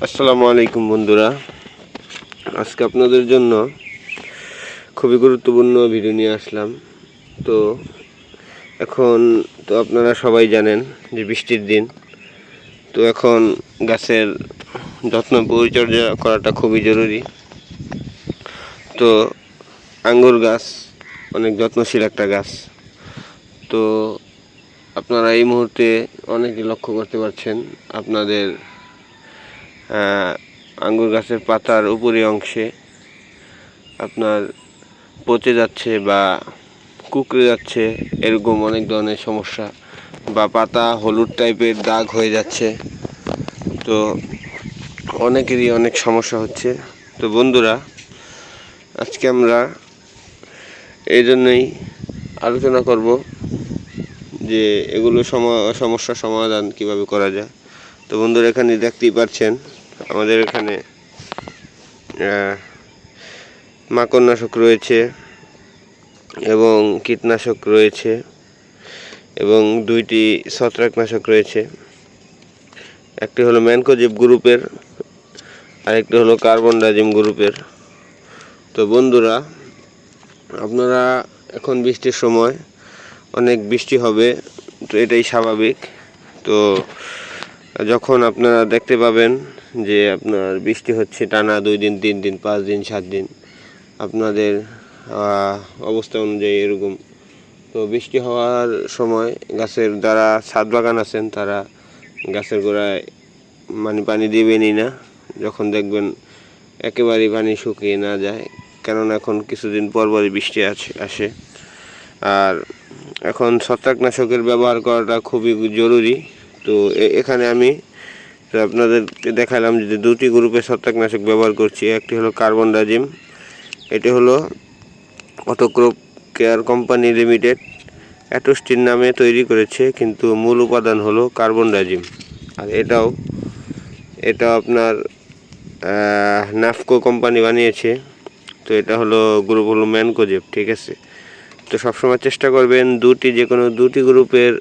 আসসালামু আলাইকুম বন্ধুরা, আজকে আপনাদের জন্য খুবই গুরুত্বপূর্ণ ভিডিও নিয়ে আসলাম। তো এখন তো আপনারা সবাই জানেন যে বৃষ্টির দিন, তো এখন গাছের যত্ন পরিচর্যা করাটা খুবই জরুরি। তো আঙ্গুর গাছ অনেক যত্নশীল একটা গাছ। তো আপনারা এই মুহূর্তে অনেকেই লক্ষ্য করতে পারছেন আপনাদের আঙ্গুর গাছের পাতার উপরি অংশে আপনার পচে যাচ্ছে বা কুঁকড়ে যাচ্ছে, এরকম অনেক ধরনের সমস্যা, বা পাতা হলুদ টাইপের দাগ হয়ে যাচ্ছে। তো অনেকেরই অনেক সমস্যা হচ্ছে। তো বন্ধুরা, আজকে আমরা এই জন্যই আলোচনা করব যে এগুলো সমস্যার সমাধান কিভাবে করা যায়। তো বন্ধুরা, এখানে দেখতেই পাচ্ছেন আমাদের এখানে মাকড়নাশক রয়েছে এবং কীটনাশক রয়েছে এবং দুইটি ছত্রাকনাশক রয়েছে। একটি হলো ম্যানকোজেব গ্রুপের, আরেকটি হলো কার্বনডাজিম গ্রুপের। তো বন্ধুরা, আপনারা এখন বৃষ্টির সময় অনেক বৃষ্টি হবে, তো এটাই স্বাভাবিক। তো যখন আপনারা দেখতে পাবেন যে আপনার বৃষ্টি হচ্ছে টানা 2 দিন 3 দিন 5 দিন 7 দিন, আপনাদের অবস্থা অনুযায়ী এরকম, তো বৃষ্টি হওয়ার সময় গাছের যারা ছাদ বাগান আছেন তারা গাছের গোড়ায় পানি দিবেনই না। যখন দেখবেন একেবারেই পানি শুকিয়ে না যায়, কেননা এখন কিছুদিন পরপরই বৃষ্টি আসে। আর এখন ছত্রাকনাশকের ব্যবহার করাটা খুবই জরুরি। তো এখানে আমি আপনাদেরকে দেখালাম যে 2টি গ্রুপের ছত্রাকনাশক ব্যবহার করছি। একটি হলো কার্বনডাজিম, এটি হলো অটোক্রপ কেয়ার কোম্পানি লিমিটেড অ্যাটোস্টিন নামে তৈরি করেছে, কিন্তু মূল উপাদান হলো কার্বনডাজিম। আর এটাও আপনার নাফকো কোম্পানি বানিয়েছে। তো এটা হলো গ্রুপ হলো ম্যানকোজেব, ঠিক আছে। তো সবসময় চেষ্টা করবেন যে কোনো দুটি গ্রুপের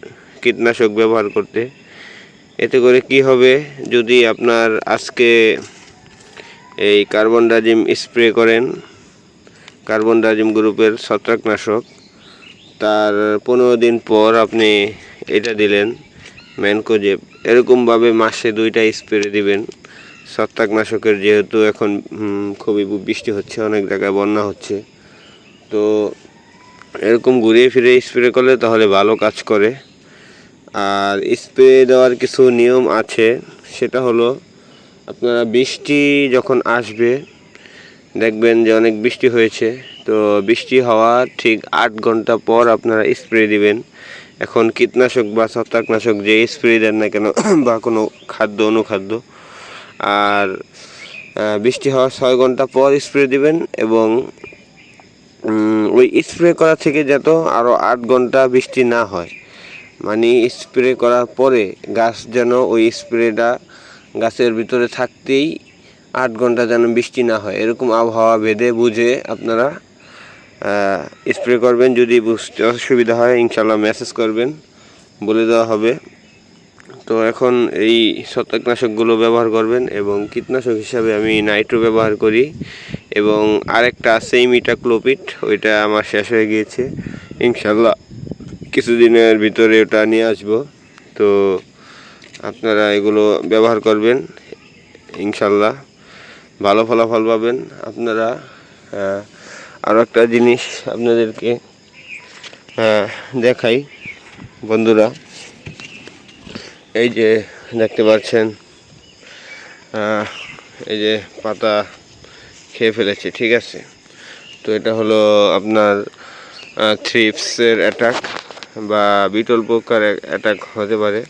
কীটনাশক ব্যবহার করতে। এতে করে কি হবে, যদি আপনার আজকে এই কার্বনডাজিম স্প্রে করেন, কার্বনডাজিম গ্রুপের ছত্রাকনাশক, তার 15 দিন পর আপনি এটা দিলেন ম্যানকোজেব, এরকমভাবে মাসে 2টা স্প্রে দিবেন ছত্রাকনাশকের। যেহেতু এখন খুবই বৃষ্টি হচ্ছে, অনেক জায়গায় বন্যা হচ্ছে, তো এরকম ঘুরিয়ে ফিরে স্প্রে করলে তাহলে ভালো কাজ করে। আর স্প্রে দেওয়ার কিছু নিয়ম আছে, সেটা হলো আপনারা বৃষ্টি যখন আসবে, দেখবেন যে অনেক বৃষ্টি হয়েছে, তো বৃষ্টি হওয়ার ঠিক 8 ঘন্টা পর আপনারা স্প্রে দিবেন। এখন কীটনাশক বা ছত্রাকনাশক যে স্প্রে দেন না কেন বা কোনো খাদ্য অনুখাদ্য, আর বৃষ্টি হওয়ার 6 ঘন্টা পর স্প্রে দিবেন। এবং ওই স্প্রে করা থেকে যত আরও 8 ঘন্টা বৃষ্টি না হয়, স্প্রে করার পরে গাছ যেন ওই স্প্রেটা গাছের ভিতরে থাকতেই 8 ঘন্টা যেন বৃষ্টি না হয়, এরকম আবহাওয়া ভেদে বুঝে আপনারা স্প্রে করবেন। যদি বুঝতে অসুবিধা হয় ইনশাল্লাহ মেসেজ করবেন, বলে দেওয়া হবে। তো এখন এই ছত্রাকনাশকগুলো ব্যবহার করবেন, এবং কীটনাশক হিসাবে আমি নাইট্রো ব্যবহার করি, এবং আরেকটা আছে ইমিডাক্লোপিড, ওইটা আমার শেষ হয়ে গিয়েছে। ইনশাল্লাহ কিছুদিনের ভিতরে ওটা নিয়ে আসবো। তো আপনারা এগুলো ব্যবহার করবেন, ইনশাল্লাহ ভালো ফলাফল পাবেন আপনারা। আরও একটা জিনিস আপনাদেরকে দেখাই বন্ধুরা, এই যে দেখতে পাচ্ছেন এই যে পাতা খেয়ে ফেলেছে, ঠিক আছে। তো এটা হলো আপনার থ্রিপসের অ্যাটাক বা বিটল পোকার অ্যাটাক হতে পারে।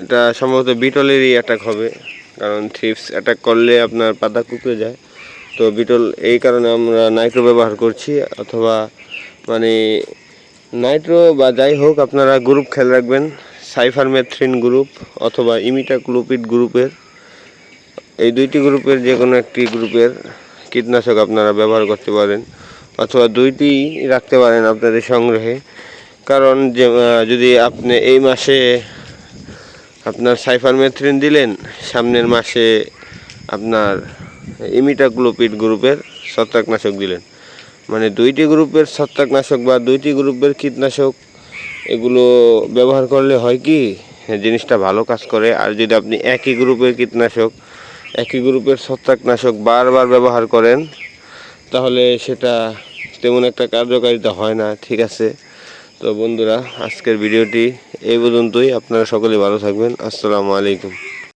এটা সম্ভবত বিটলেরই অ্যাটাক হবে, কারণ থ্রিপস অ্যাটাক করলে আপনার পাতা কুকড়ে যায়। তো বিটল, এই কারণে আমরা নাইট্রো ব্যবহার করছি, অথবা নাইট্রো বা যাই হোক, আপনারা গ্রুপ খেয়াল রাখবেন, সাইফারমেথ্রিন গ্রুপ অথবা ইমিডাক্লোপিড গ্রুপের, এই 2টি গ্রুপের যে কোনো একটি গ্রুপের কীটনাশক আপনারা ব্যবহার করতে পারেন, অথবা 2টি রাখতে পারেন আপনাদের সংগ্রহে। কারণ যদি আপনি এই মাসে আপনার সাইফারমেথ্রিন দিলেন, সামনের মাসে আপনার ইমিডাক্লোপিড গ্রুপের ছত্রাকনাশক দিলেন, মানে দুইটি গ্রুপের ছত্রাকনাশক বা দুইটি গ্রুপের কীটনাশক এগুলো ব্যবহার করলে হয় কি জিনিসটা ভালো কাজ করে। আর যদি আপনি একই গ্রুপের কীটনাশক একই গ্রুপের ছত্রাকনাশক বারবার ব্যবহার করেন তাহলে সেটা তেমন একটা কার্যকারিতা হয় না। ঠিক আছে, তো বন্ধুরা আজকের ভিডিওটি এই পর্যন্তই। আপনারা সকলে ভালো থাকবেন। আসসালামু আলাইকুম।